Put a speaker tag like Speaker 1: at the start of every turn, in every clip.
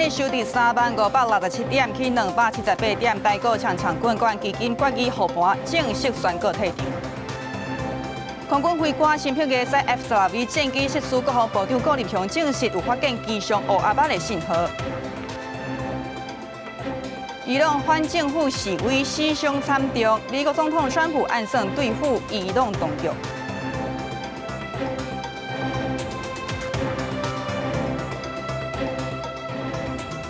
Speaker 1: 计收伫30567点去278点，台股长滚冠基金决议护盘正式宣告退场。空军飞官新票的F-12V 战机失事，国防部长顾立雄证实有发现机上乌鸦仔的信号。伊朗反政府示威死伤惨重，美国总统川普暗算对付伊朗当局。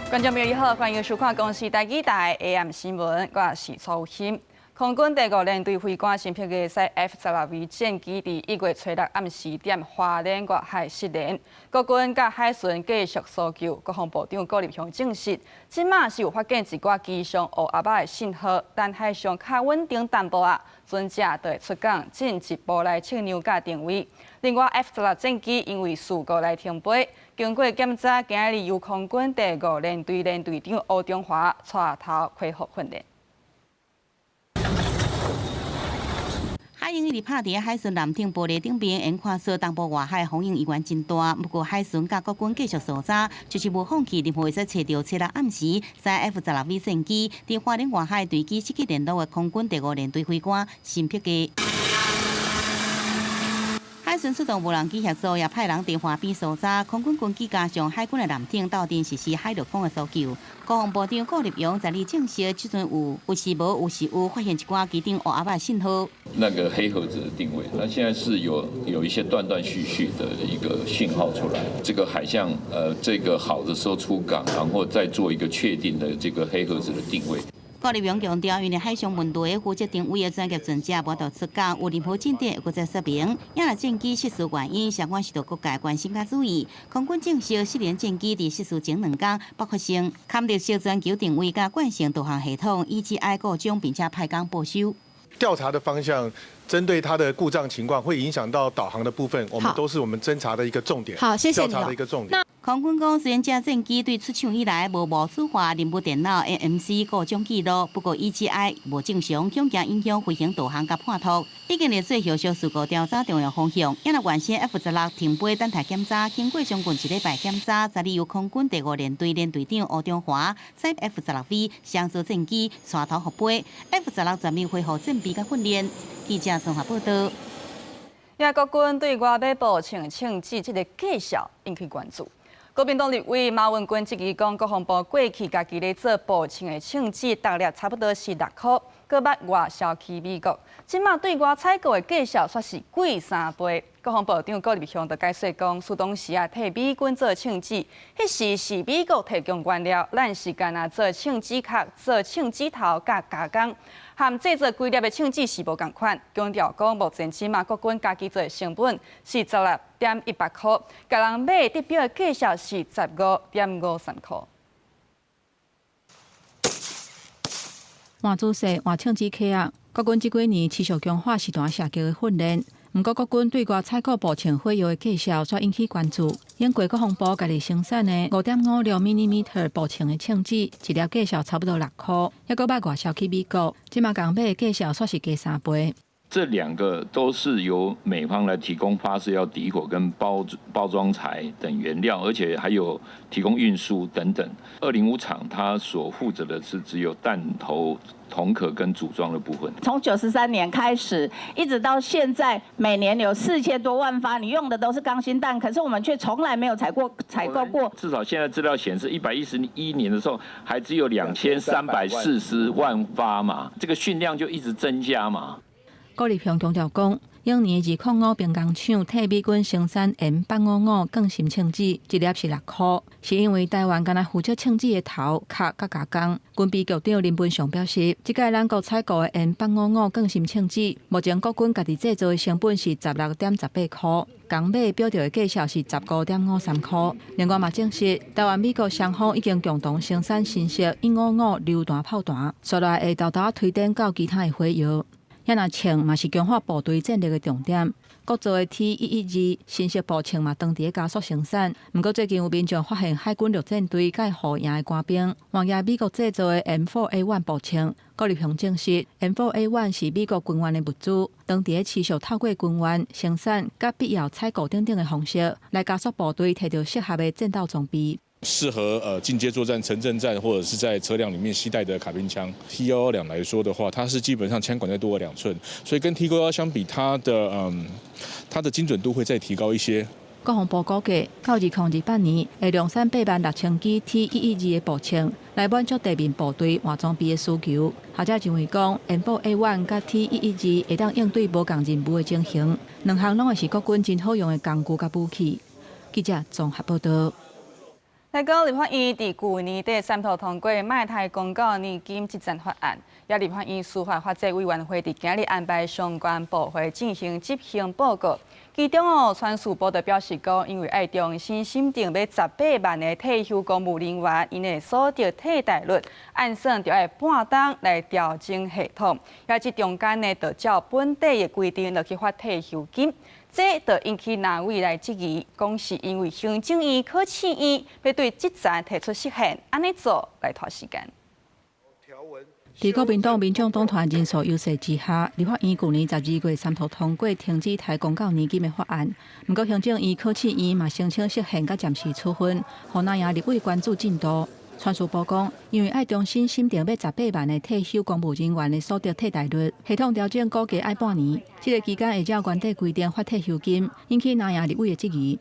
Speaker 1: 观众朋友你好，欢迎收看公视台记台 AM 新闻，我是曹欣。空军第5联队飞官新票的F-12V 战机伫1月初6暗10点花莲外海失联，国军甲海巡继续搜救。国防部长顾立雄证实，即马是有发现一寡机上乌鸦仔的信号，但海上较稳定淡薄啊，船只就会出港进一步来测量甲定位。另外 F-16战机因为事故来停飞，经过检查，今日由空军第5联队联队长吴中华带头恢复训练。
Speaker 2: 海鹰一直拍伫海巡舰艇玻璃顶边，因看说东部外海风影依然真大。不过海巡甲国军继续搜查，就是无放弃任何会使找到初6暗时，F-16V 战机伫花莲外海对机失去联络的空军第5联队飞官新撇机。海巡出动无人机协助，也派人伫花边搜查。空军军机加上海军的舰艇斗阵实施海陆空的搜救。国防部长顾立雄在日证实，即阵有是无有是有发现一寡机顶乌鸦仔信号。
Speaker 3: 那个黑盒子的定位，那现在是有一些断断续续的一个讯号出来。这个海象这个好的时候出港，然后再做一个确定的这个黑盒子的定位。
Speaker 2: 顾立雄强调，因为海上问题负责定位的专业专家无到出港，有任何进展会再说明。也若战机失事原因，相关受到各界关心甲注意。空军证实，失联战机伫失事前2天爆发性勘到小全球定位甲惯性导航系统，EGI 故障，并且派工报修。
Speaker 4: 调查的方向，针对它的故障情况，会影响到导航的部分，我们都是我们侦查的一个重点。
Speaker 5: 好，谢谢你。
Speaker 4: 调查的一个重点。
Speaker 2: 空军讲，虽然这战机对出厂以来无数化任务电脑 AMC 故障记录，不过 EGI 无正常，恐惊影响飞行导航甲判图，已经列做后续事故调查重要方向。也若完成 F-16停飞等待检查，经过将近1礼拜检查，昨日由空军第5联队联队长吴中华载 F-16V 相似战机带头复飞 ，F-16全面恢复战备甲训练。记者综合报道。
Speaker 1: 也国军对外买步枪枪支这个计效引起关注。国民党立委马文君质疑讲，国防部过去家己咧做步枪的枪支，大约差不多是6块，搁捌外销去美国。即马对外采购的计效却是贵3倍。国防部长顾立雄就解释讲，苏当时啊替美军做枪支，迄时是美国提供原料，咱是干那做枪支壳、做枪支头甲加工。和制作规粒的枪支是无共款，强调讲目前起码国军家己做的成本是16.100块，甲人买得标的计效是15.53块。
Speaker 5: 换姿势、换枪支客啊，国军这几年持续强化实弹射击的训练。不过，国军对外采购步枪火药的计效却引起关注。英国国防部家己生产的5.56mm 步枪的枪支，一粒计效差不多6块，还搁捌外销去美国，即马港买的计效却是加3倍。
Speaker 3: 这2个都是由美方来提供发射药底火跟包装材等原料，而且还有提供运输等等。205厂它所负责的是只有弹头、铜壳跟组装的部分。
Speaker 6: 从93年开始，一直到现在，每年有4000多万发，你用的都是钢芯弹，可是我们却从来没有采购过。
Speaker 3: 至少现在资料显示，111年的时候还只有2340万发嘛，这个训量就一直增加嘛。
Speaker 5: 顾立雄强调讲，永年205兵工厂替美军生产 M855 更新枪支，一粒是6块，是因为台湾敢若负责枪支的头、壳甲加工。军备局长林文雄表示，即届咱国采购的 M855 更新枪支，目前国军家己制造的成本是16.18块，港买标调的计效是15.53块。另外嘛证实，台湾美国双方已经共同生产新式155榴弹炮弹，将来会豆豆推展到其他的火药。也若枪嘛是强化部队战力的重点，国造的 T112新式步枪嘛当地加速生产。不过最近有民众发现海军陆战队甲护营的官兵换下美国制造的 M4A1 步枪。顾立雄证实 ，M4A1 是美国军援的物资，当地持续透过军援生产甲必要采购等等的方式，来加速部队摕到适合的战斗装备。
Speaker 7: 适合进阶作战、城镇战或者是在车辆里面携带的卡宾枪。T112来说的话，它是基本上枪管再多了2寸，所以跟 T911相比，它的精准度会再提高一些。
Speaker 5: 国防部估计，到2028年会量产86000支 T112的步枪，来满足地面部队换装备的需求。学者认为讲，M4 A1 甲 T112会当应对无共任务的情形，两项拢会是国军真好用的工具甲武器。记者综合报道。
Speaker 1: 来讲，立法院伫去年底3读通过卖台公告年金集赞法案，也立法院司法法制委员会伫今日安排相关部会进行执行报告。其中传输报道表示讲，因为爱重新审定要18万的退休公务人员，因的所得替代率按算就要半当来调整系统，也即中间呢，就照本地的规定落去发退休金。这就引起南委来质疑，讲是因为行政院、考试院要对职赞提出适限，安尼做来拖时间。
Speaker 5: 在国民党民众党团人数优势之下，立法院去年12月3读通过停止台公告年金的法案。不过行政院、考试院嘛申请适限甲暂时处分，互南洋立委关注进度。传输部讲，因为爱重新审定要18万的退休公务人员的所得替代率，系统调整估计爱半年。这个期间会照原地规定发退休金，引起南洋立委的质疑。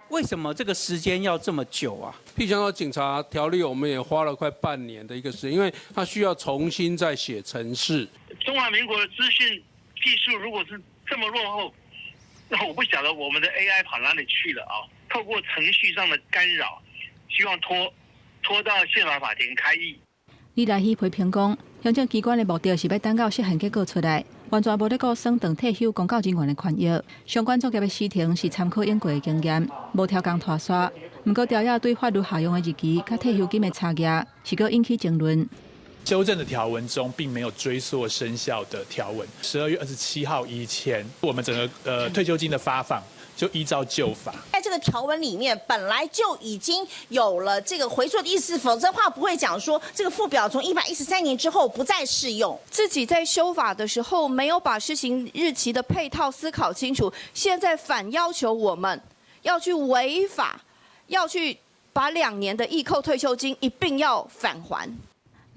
Speaker 8: 为什么这个时间要这么久啊？
Speaker 9: 譬如说警察条例，我们也花了快半年的一个时间，因为它需要重新再写程式。
Speaker 10: 中华民国的资讯技术如果是这么落后，那我不晓得我们的 AI 跑哪里去了啊！透过程序上的干扰，希望拖到宪法法庭开议。
Speaker 5: 李来希批评讲，行政机关的目的是要等到适限结果出来，完全无咧顾省长退休公告人员的权益。相关作业的时程是参考英国的经验，无超工拖刷。不过调查对法律效用的日期甲退休金的差价，是搁引起争论。
Speaker 11: 修正的条文中并没有追溯生效的条文。12月27号以前，我们整个退休金的发放就依照旧法。
Speaker 12: 在这个条文里面本来就已经有了这个回溯的意思，否则的话不会讲说这个附表从113年之后不再适用。
Speaker 13: 自己在修法的时候没有把施行日期的配套思考清楚，现在反要求我们要去违法，要去把2年的役扣退休金一并要返还。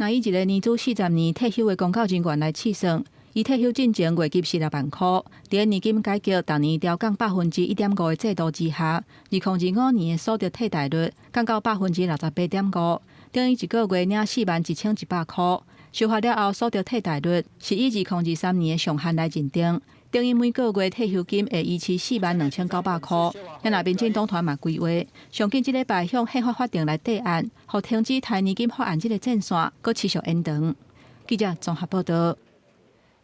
Speaker 5: 那以一个年资40年退休的公告人员来计算，伊退休进前月薪16万块，在年金改革逐年调降1.5%的制度之下，2025年的所得替代率降到68.5%，等于一个月领41100块。修法了后，所得替代率是以2023年的上限来认定，等于每个月退休金会维持42900块。也那民进党团嘛规划，上紧这礼拜向宪法法庭来提案，互停止台年金法案这个战线，搁持续延长。记者综合报道。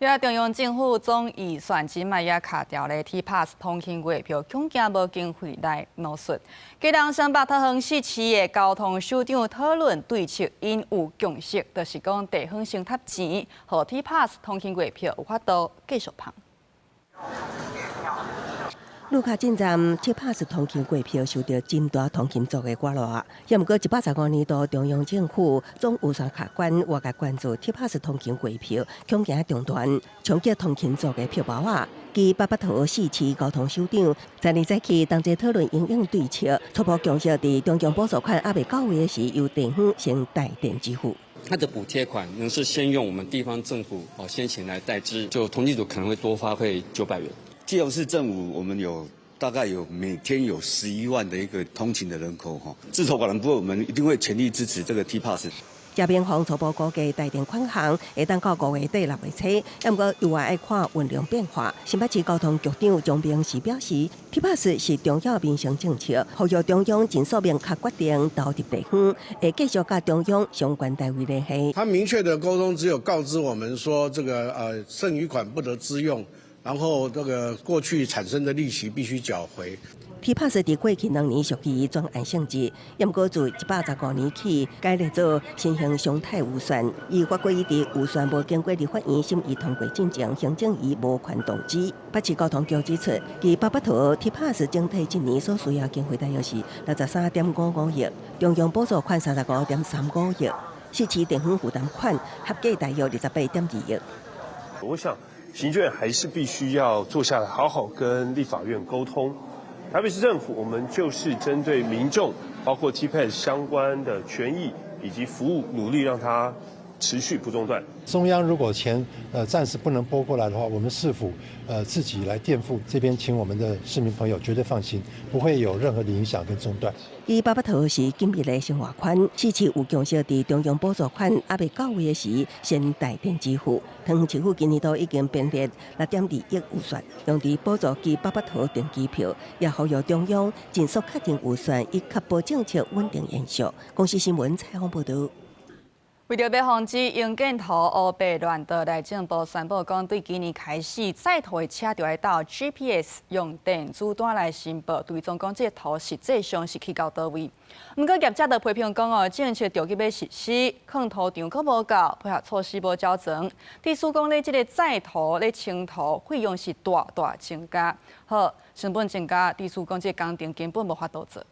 Speaker 1: 也中央政府总预算金嘛也卡掉咧 T-Pass 通勤月票，恐惊无经费来挪出。基隆省北桃园市市的交通首长讨论对策，因有共识，就是讲地方先贴钱，互 T-Pass 通勤月票有法度继续放。
Speaker 14: 路卡进站T-Pass 通勤月票受到真大通勤族的关注，也毋过115年度中央政府总预算卡关，外界关注 T-Pass 通勤月票恐惊中断，冲击通勤族的票包啊！继北北桃市市交通首长昨日早起同齐讨论应用对策，初步共识伫中央补助款还未到位的时，由地方先代垫支付。
Speaker 15: 它的补贴款仍是先用我们地方政府先前来代支，就通勤组可能会多发会900元。
Speaker 16: 基隆市政府我们大概每天有11万的一个通勤的人口哈，自筹款的部分我们一定会全力支持这个 T-Pass。
Speaker 14: 嘉宾方初步估计代垫款项会当到5月底6月初，也毋过又爱看运量变化。新北市交通局长张明时表示 ，T-Pass 是重要民生政策，呼吁中央尽速明确决定投入地方，会继续甲中央相关单位联系。
Speaker 17: 他明确的沟通只有告知我们说，这个剩余款不得支用。然后这个过去产生的利息必须缴回。
Speaker 14: T-Pass 伫过去2年属于专案性质，也毋过自115年起改列做新型常态预算，以法规伫预算无经过立法院审议通过进前，行政院无权动支。北市交通局指出，其北北桃 T-Pass 整体今年所需要经费大约是63.55亿，中央补助款35.35亿，市区地方负担款合计大约28.2亿。
Speaker 18: 我想行政院还是必须要坐下来，好好跟立法院沟通。台北市政府，我们就是针对民众包括 TPAS 相关的权益以及服务，努力让它持续不中断。
Speaker 19: 中央如果钱暂时不能拨过来的话，我们市府自己来垫付，这边请我们的市民朋友绝对放心，不会有任何的影响跟中断。
Speaker 14: 伊800套是紧密的生活款，市市有强势伫中央补助款还未到位的时，先带电支付。桃园市府今年度已经编列6.2亿预算，用伫补助其800套订机票，也呼吁中央尽速确定预算，以确保政策稳定延续。公司新闻采访报道。
Speaker 1: 为着要防止用镜头乌白乱导，内政部宣布讲，对今年开始，载图的车就要到 GPS 用电子单来申报，对总讲这图实际上是去到倒位。不过业者就批评讲政策着急要实施，抗图场阁无够，配合措施无矫正，地施讲咧这个载图咧清图费用是大大增加，好成本增加，地施讲这工程根本无法度做。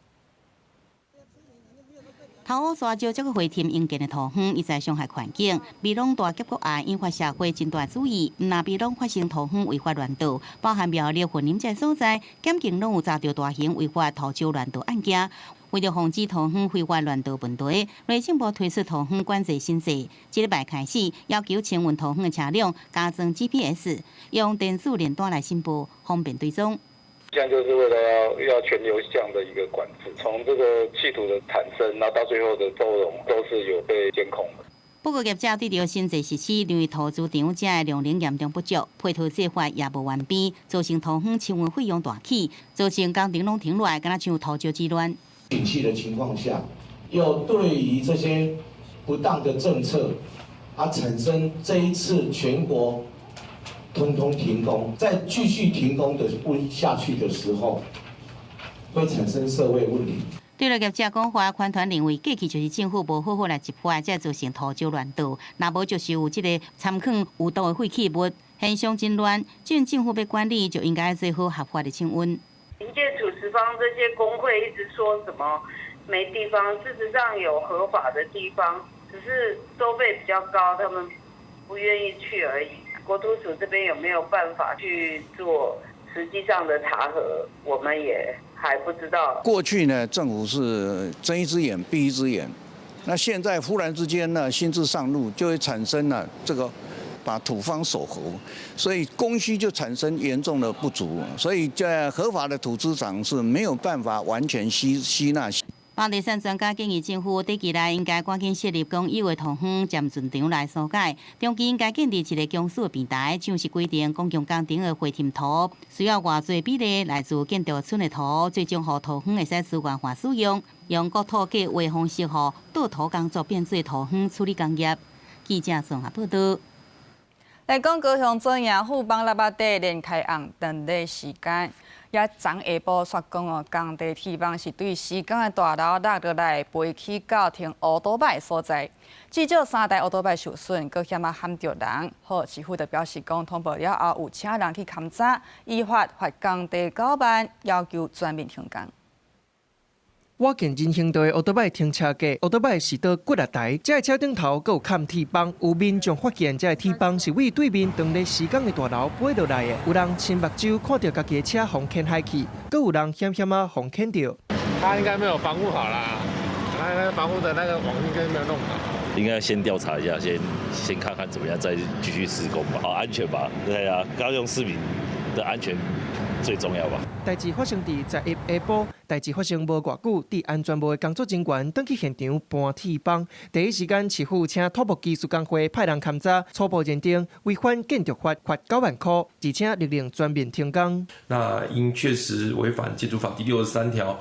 Speaker 2: 头刷照这个回填用电的土方，一再伤害环境。美浓大结果案引发社会真大注意。那美浓发生土方违法乱倒，包含苗栗混林这所在，检警拢有查到大型违法土石乱倒案件。为了防止土方非法乱倒问题，内政部推出土方管制新制，这礼拜开始要求清运土方的车辆加装 GPS， 用电子连单来申报，方便追踪。
Speaker 20: 现在就是为了要全流向的一个管制，从这个气土的产生，然后到最后的收容，都是有被监控的。
Speaker 2: 不过业者对着新制实施，认为土资场者的量能严重不足，配套计划也无完备，造成土方清运费用大起，造成工程拢停落来，敢若像土石之乱。
Speaker 21: 景气的情况下，又对于这些不当的政策，产生这一次全国通通停工，再继续停工的下去的时候，会产生社会问题。
Speaker 2: 对了，业者讲话，款团认为过去就是政府无好好来执法，才造成土石乱倒，若无就是有这个参考有毒的废弃物，现象真乱。既然政府要管理，就应该做好合法的清运。
Speaker 22: 营建处持方这些工会一直说什么没地方，事实上有合法的地方，只是收费比较高，他们不愿意去而已。国土署这边有没有办法去做实际上的查核，我们也还不知道。
Speaker 23: 过去呢，政府是睁一只眼闭一只眼，那现在忽然之间呢，新制上路，就会产生了这个把土方守候，所以供需就产生严重的不足，所以在合法的土资厂是没有办法完全吸纳。
Speaker 2: 房地产专家建议政府短期内应该赶紧设立公有的土方暂准场来疏解，中期应该建立一个公司的平台，像是规定公共工程的回填图需要偌侪比例来自建筑村的图，最终互土方会使资源化使用，用国土计划方式互倒土工作变做土方处理工业。记者综合报道。
Speaker 1: 来讲高雄做营富邦喇叭底连开红灯的时间。也昨下晡说讲工地铁帮是对施工的大楼落落来飞起到停乌多摆所在，至少3台乌多摆受损，搁险喊着人。好，市府就表示讲通报了后有请人去勘查，依法罚工地9万，要求全面停工。
Speaker 24: 我见人行道的乌多摆停车架，乌多摆是倒骨力台，这车顶头阁有嵌铁帮。有民众发现这铁帮是为对面当咧施工的大楼飞落来的。有人亲目睭看到家己的车红掀海去，阁有人险险啊红掀到。
Speaker 25: 他应该没有防护好啦，他那个防护的那个网应该没有弄好。
Speaker 26: 应该先调查一下，先看看怎么样，再继续施工吧，好安全吧？对啊，高雄市民的安全最重要吧。
Speaker 24: 代志发生伫昨下晡，代志发生无偌久，伫安全部的工作人员登去现场搬铁帮，第一时间市府请土木技术工会派人勘查，初步认定违反建筑法，罚9万块，而且勒令全面停工。
Speaker 27: 那因确实违反建筑法第63条，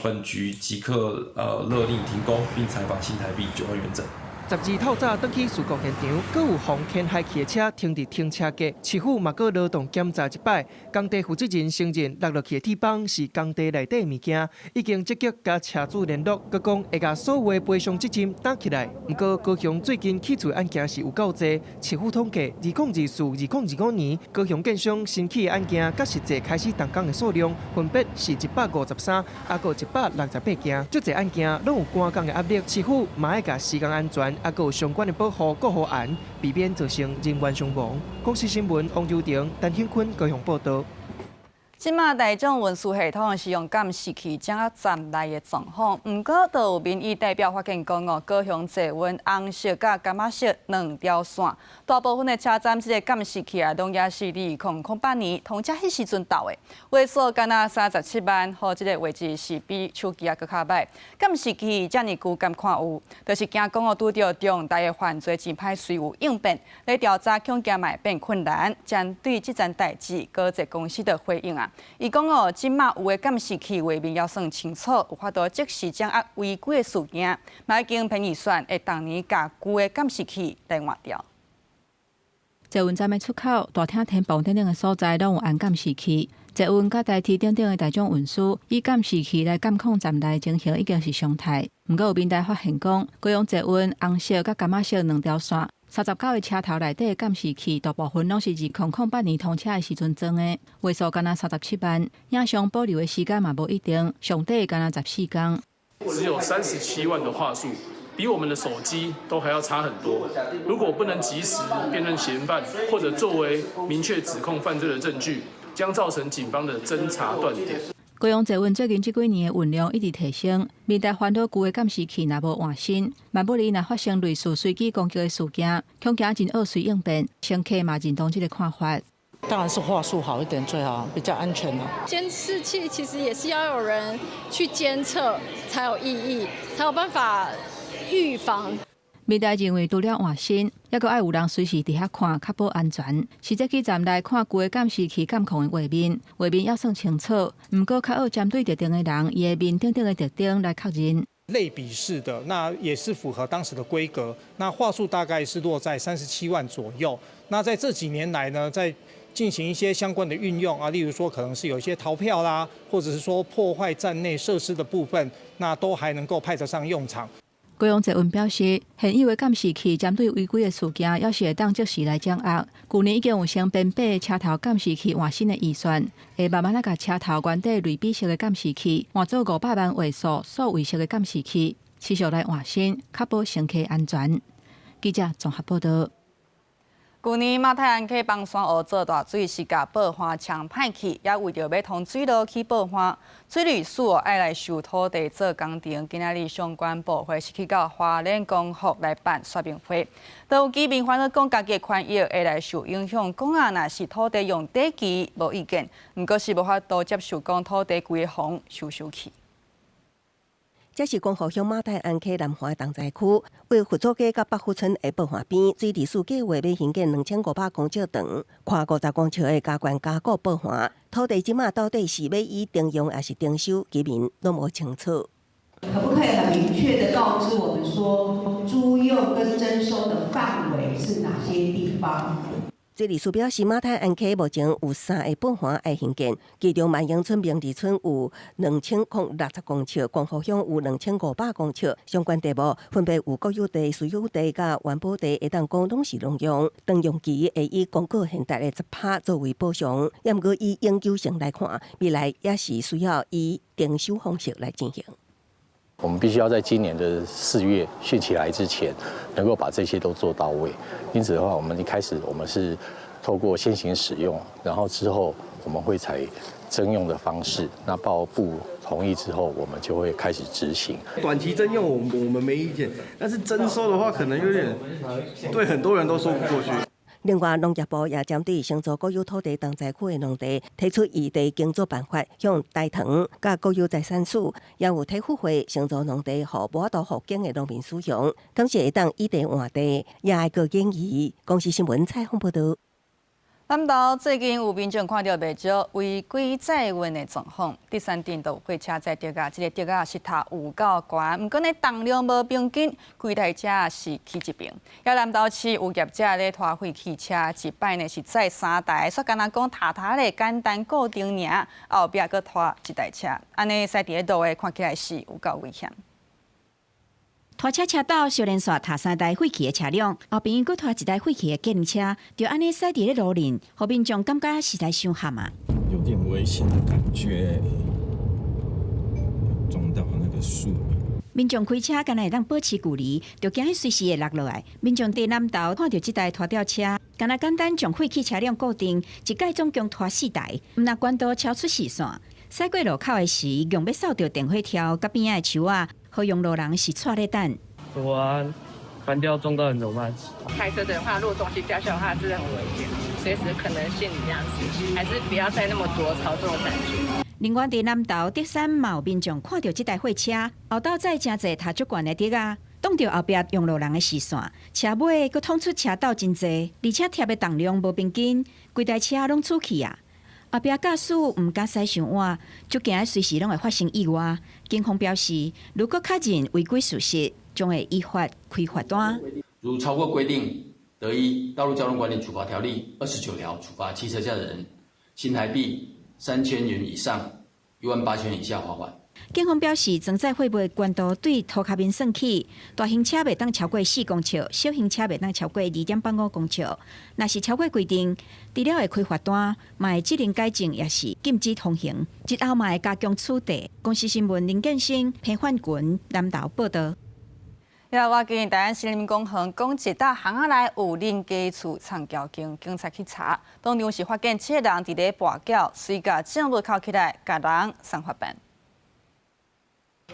Speaker 27: 本局即刻勒令停工，并裁罚新台币9万元整。
Speaker 24: 12透早登去事故现场，阁有红掀海去的车停伫停车格，市府嘛阁劳动检查一摆。工地负责人承认落去的铁帮是工地内底物件，已经积极甲车主联络，佮讲会甲所有的赔偿责任担起来。不过高雄最近起诉案件是有够多，市府统计2024、2025年高雄建商新起的案件，甲实际开始动工的数量分别是153，还有168件。足侪案件拢有赶工的压力，市府嘛爱甲施工安全。也有相关的保护各护案，避免造成人员伤亡。公司新闻王友婷、陈兴坤高雄报道。
Speaker 1: 即马大众运输系统是用监视器掌握站内的状况，不过，就有民意代表发现讲高雄坐稳红色甲柑仔色两条线，大部分的车站即个监视器啊，拢也是2008年通车迄时阵到的，话数干那37万，和即个位置是比手机啊搁较歹。监视器遮尔久敢看有，就是惊讲拄着重大的犯罪真歹随有应变，来调查恐惊嘛变困难。针对即件代志，高捷公司的回应啊。伊讲即马有诶监视器画面也算清楚，有法度即时掌握违规诶事件，嘛已经评议选会当年甲旧诶监视器来换掉。
Speaker 5: 捷运站的出口、大厅、天棚等等的所在，拢有安监视器。捷运甲台铁等等的大众运输，以监视器来监控站内情形已经是常态。毋过有民代发现讲，高雄捷运红色甲柑仔色两条线。39个车头内底的监视器，大部分拢是2008年通车的时阵装的，话数干那37万，影像保留的时间嘛无一定，上底干那14天。
Speaker 3: 只有37万的话术，比我们的手机都还要差很多。如果不能及时辨认嫌犯，或者作为明确指控犯罪的证据，将造成警方的侦查断点。
Speaker 5: 高雄捷运最近这几年的运量一直提升，面对烦恼旧的监视器若无换新，万不离若发生类似随机攻击的事件，恐惊真恶随应变，乘客嘛认同这个看法。
Speaker 4: 当然是话术好一点最好，比较安全啊。
Speaker 6: 监视器其实也是要有人去监测才有意义，才有办法预防。
Speaker 5: 民代认为除了换新，还阁爱有人随时伫遐看，确保安全。实际去站内看旧的监视器监控的画面，画面也算清楚，毋过较好针对特定的人，伊的面顶顶的特点来确认。
Speaker 7: 类比式的，那也是符合当时的规格。那话术大概是落在37万左右。那在这几年来呢，在进行一些相关的运用啊，例如说可能是有一些逃票啦，或者是说破坏站内设施的部分，那都还能够派得上用场。
Speaker 5: 高雄捷运表示，现有的监视器针对违规的事件，也是会当即时来掌握。去年已经有成编8个车头监视器换新的预算，会慢慢来甲车头原底类比式的监视器换做500万画素数位式的监视器，持续来换新，确保乘客安全。记者综合报道。
Speaker 1: 去年马太安溪帮山湖做大水，是甲报花抢歹去，也为着要通水路去报花，水利署爱来收土地做工程。今仔日相关部会是去到花莲公府来办说明会，都有居民反映讲家己的权益会来受影响，讲啊若是土地用地期无意见，毋过是无法度接受讲土地规划收去。
Speaker 14: 这是光复乡马太安溪南华东寨区，为福州街甲北湖村的报花边，水利署计划要兴建2500公尺长、跨50公尺的加冠加固报花。土地即马到底是要以征用还是征收，居民都无清楚。
Speaker 8: 可不可以很明确的告知我们说，租用跟征收的范围是哪些地方？
Speaker 14: 水利署表示，马太安溪目前有3个报花爱兴建，其中万英村、明治村有2060公尺，光复乡有2500公尺。相关地目分别有国有地、私有地甲环保地，会当讲拢是农用。当用期会以公告现代的10%作为补偿，也毋过以永久性来看，未来也是需要以征收方式来进行。
Speaker 9: 我们必须要在今年的4月汛期来之前，能够把这些都做到位。因此的话，我们一开始我们是透过先行使用，然后之后我们会采征用的方式。那报部同意之后，我们就会开始执行。
Speaker 10: 短期征用我们没意见，但是征收的话，可能有点对很多人都说不过去。
Speaker 14: 另外，农业部也针对新竹国有土地东寨区的农地，提出异地耕作办法，向大塘甲国有财产署也有体复会新竹农地，互无法度复耕的农民使用，同时会当异地换地，也爱个建议。公司新闻采访报道。
Speaker 1: 南投最近有民众看到不少违规载运的状况，第三点都货车载竹啊，这个竹啊石头有够悬，不过呢重量无平均，几台车是起一边。也南投市有业者咧拖废汽车，一摆呢是载3台，煞干那讲塔塔咧简单固定尔，后壁搁拖一台车，安尼驶伫咧路的看起来是有够危险。
Speaker 28: 拖车车道小连续踏3台废弃的车辆，后边佫拖一台废弃的机动车，就安尼驶伫咧路面，互民众感觉实在伤害啊！
Speaker 29: 有点危险的感觉，撞到那个树。
Speaker 28: 民众开车敢若会当保持距离，就惊伊随时会落落来。民众伫南投看到这台拖吊车，敢若简单将废弃车辆固定，一届总共拖4台，毋若管道超出视线。驶过路口的时，用要扫到电火条甲边仔的树啊，好用路人是错咧等。
Speaker 11: 翻掉撞到人怎么办？
Speaker 12: 开车的话，如果东西掉下来的话，真的很危险，随时可能陷你这样子，还是不要再那么多操纵的感觉。
Speaker 28: 另外，伫南投德山嘛有民众看到这台货车，后倒载真侪塔足悬的竹啊，挡到后壁用路人的视线，车尾佫捅出车道真侪，而且贴的重量无平均，规台车拢出去啊。后壁驾驶毋敢驶上晚，就惊随时拢会发生意外。警方表示，如果确认违规事实，将会依法开罚单。
Speaker 13: 如超过规定，得依《道路交通管理处罚条例》29条处罚汽车驾驶人新台币3000元以上18000元以下罚款。
Speaker 28: 警方表示，装载货物的悬度对涂骹面算起，大型车袂当超过4公尺，小型车袂当超过2.85公尺。若是超过规定，除了会开罚单，嘛会责任改正，也是禁止通行。日后嘛会加强处罚。公司新闻林建生、彭焕群南投报道。
Speaker 1: 我见台湾市人民公园讲一搭巷仔内有人家厝藏交警，警察去查，当场是发现7个人伫咧跋筊，随甲证物扣起来，甲人送法办。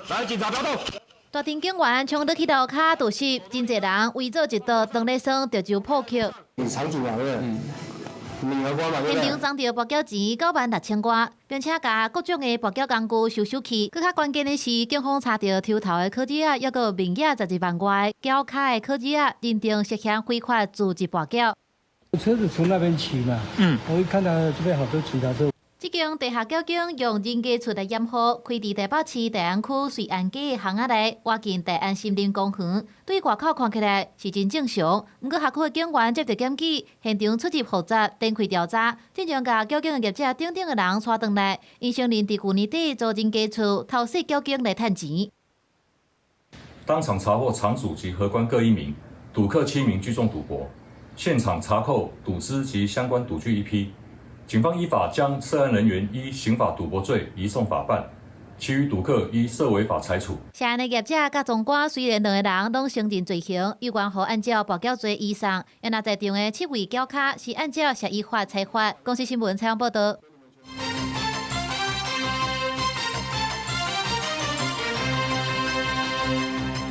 Speaker 15: 来，警察标动！大庭警员冲倒去路骹堵袭，真侪人围做一道，当咧耍着就破口。
Speaker 13: 场景啊，对。
Speaker 15: 现场装着跋筊钱96000块，并且甲各种的跋筊工具收去。更较关键的是，警方查到抽头的科技啊，抑个名额12万块，脚卡的科技啊，认定涉嫌非法组织跋筊。
Speaker 16: 车子从那边骑嘛，我一看到这边好多其他车。
Speaker 15: 这间地下交警用人家厝来掩护，开伫台北市大安区瑞安街的巷仔内，挖进大安森林公园。对外口看起来是真正常，不过辖区的警员接到检举，现场出入复杂，展开调查，正将甲交警的业者等等的人带回来。因承认伫去年底租人家厝偷窃交警来趁钱。
Speaker 17: 当场查获场主及荷官各1名，赌客7名聚众赌博，现场查扣赌资及相关赌具1批。警方依法将涉案人员依刑法赌博罪移送法办，其余赌客依涉违法裁处。
Speaker 15: 涉案的业者甲总管虽然2个人拢承认罪行，有关乎按照跋筊罪移送，而那在场的7位脚卡是按照协议法裁罚。公司新闻采访报道。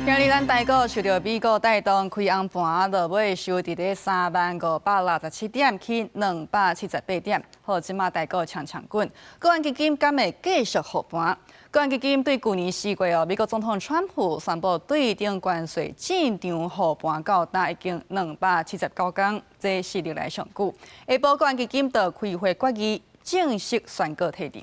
Speaker 1: 今日咱台股受到美股带动，开红盘落尾收伫咧30567点起278点，好，即马台股强滚。个案基金敢会继续护盘？个案基金对去年4月美国总统川普宣布对顶关税进场护盘到达已经279天，这是历来上久。下晡个案基金就开会决议，正式宣告退场。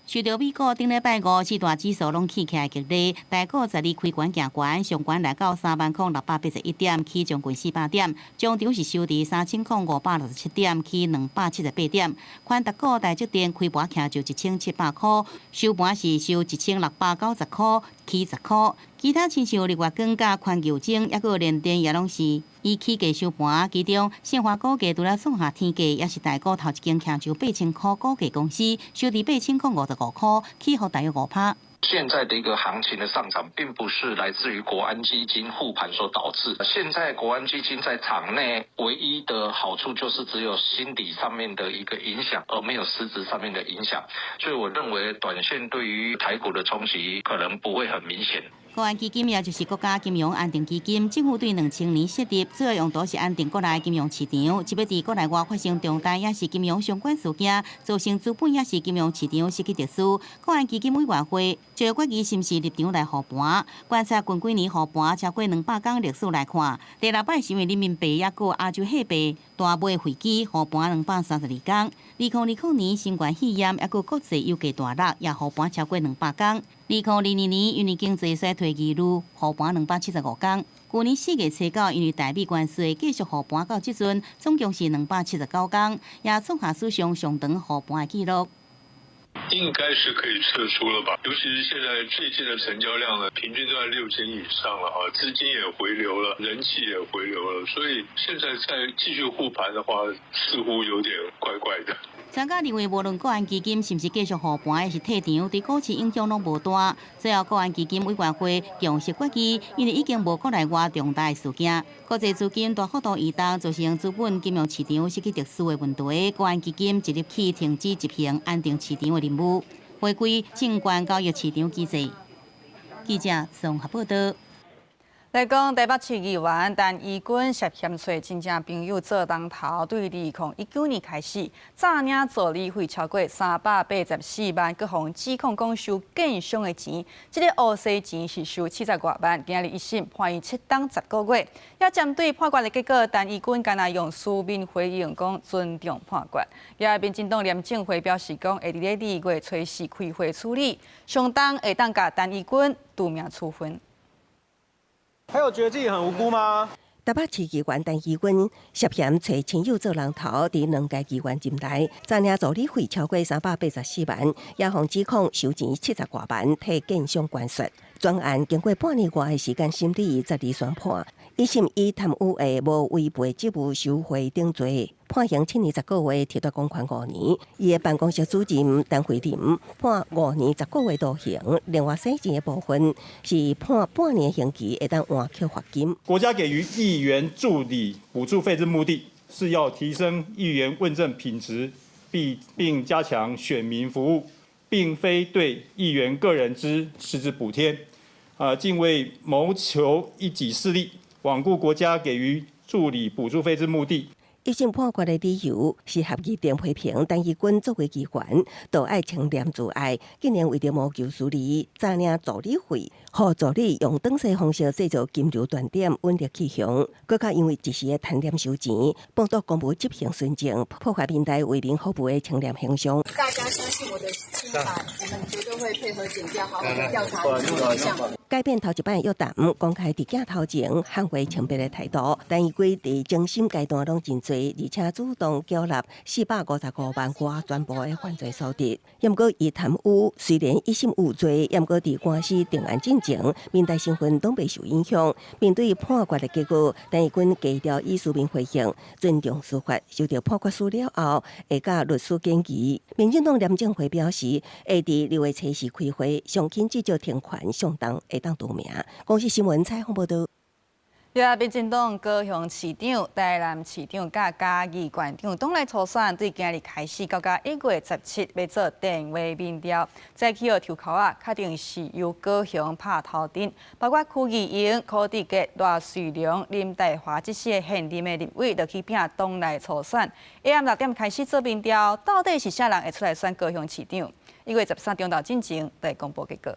Speaker 2: 受到美股顶礼拜5四大指数拢起起来激烈，台股12日开悬行悬，上悬来到30681点，起将近400点，中场是收伫3567点，起278点。宽达股台积电开盘徛就1700块，收盘是收1690块，起10块。其他亲像日月光、甲宽油精，抑个联电也拢是以起价收盘。其中信华股价除了创下天价，也是台股头一间徛就8000块股价公司，收伫8055块，起伏大约5%。
Speaker 18: 现在的一个行情的上涨，并不是来自于国安基金护盘所导致。现在国安基金在场内唯一的好处就是只有心理上面的一个影响，而没有实质上面的影响。所以我认为短线对于台股的冲击可能不会很明显。
Speaker 2: 国安基金也就是国家金融安定基金，政府对2000年设立，主要用途是安定国内金融市场，即要伫国内外发生重大也是金融相关事件，造成资本也是金融市场失去特殊。国安基金委员会就决议是毋是立场来护盘，观察近几年护盘超过200天历史来看，第6摆是因为人民币也佮亚洲货币大买汇基护盘232天。2020年新冠肺炎也佮国际油价大落，也护盘超过200天。2022年因为经济衰退疑虑，护盘275天。去年4月初9，因为台币关税继续护盘到即阵，总共是279天，也创下史上上长护盘的纪录。
Speaker 19: 应该是可以撤出了吧？尤其是现在最近的成交量呢，平均都在6000以上了哈，资金也回流了，人气也回流了，所以现在再继续护盘的话，似乎有点怪怪的。
Speaker 2: 专家认为，无论国安基金是不是继续护盘，还是退场，对股市影响拢无大。最后，国安基金委员会强势决议，因为已经无国内外重大事件，国际资金大幅度移动，造成资本金融市场失去特殊的问题。国安基金即日起停止执行安定市场的任务，回归证券交易市场机制。记者综合报道。
Speaker 1: 来讲，台北市议员陈怡君涉嫌找亲戚朋友做当头，对2019年开始，诈领助理费超过384万，各项指控讲收建商的钱，这个乌西钱是收70多万。今日一审判伊7档10个月。也针对判决的结果，陈怡君敢若用书面回应讲尊重判决。也民进党廉政会表示讲，会伫咧2月初4开会处理，相当会当甲陈怡君除名处分。
Speaker 20: 还有觉得自己很无辜吗？
Speaker 14: 台北市议员陈怡君涉嫌找亲友做人头，伫2届议员任内，诈领助理费超过384万，也互指控收钱70多万，替建商关税。专案经过半年外的时间审理，12宣判，一审以贪污的无违背职务受贿等罪，判刑7年10个月，褫夺公款5年。伊的办公室主任陈慧琳判5年10个月徒刑，另外洗钱的部分是判半年刑期，会当换扣罚金。
Speaker 20: 国家给予议员助理补助费之目的是要提升议员问政品质，并加强选民服务，并非对议员个人之实质补贴。竟为谋求一己私利，罔顾国家给予助理补助费之目的。
Speaker 14: 一审判决的理由是合议庭批评陈怡君作为议员，都爱清廉自爱，竟然为着谋求私利，诈领助理费，互助理用等式方式制造金流断点，稳定气象。更加因为一时的贪婪收钱，剥夺公务执行纯正，破坏民代为民服务的清廉形象。
Speaker 21: 大家相信我的清白，我们绝对会配合检调，好好的调查真相。
Speaker 14: 改变头一摆约谈，公开伫镜头前捍卫清白的态度，陈怡君伫精心阶段拢真多，而且主动缴纳455万元全部的犯罪所得。也毋过伊贪污，虽然一审无罪，也毋过伫官司定案进程，民代身份拢未受影响。面对判决的结果，陈怡君低调以书面回应，尊重司法，收到判决书了后，会甲律师建议。民进党廉政会表示，会伫6月初4开会，上轻至少停权，相当会当除名。公司新闻采访报道。民进党高雄市长、台南市长甲嘉义县长党内初选，对今日开始到1月17要做电话民调。早起号抽口啊，确定是由高雄拍头阵，包括区议员柯志杰、赖瑞良、林岱华这些现任的立委，就去拼党内初选。下暗6点开始做民调，到底是啥人会出来选高雄市长？1月13中昼进前来公布结果。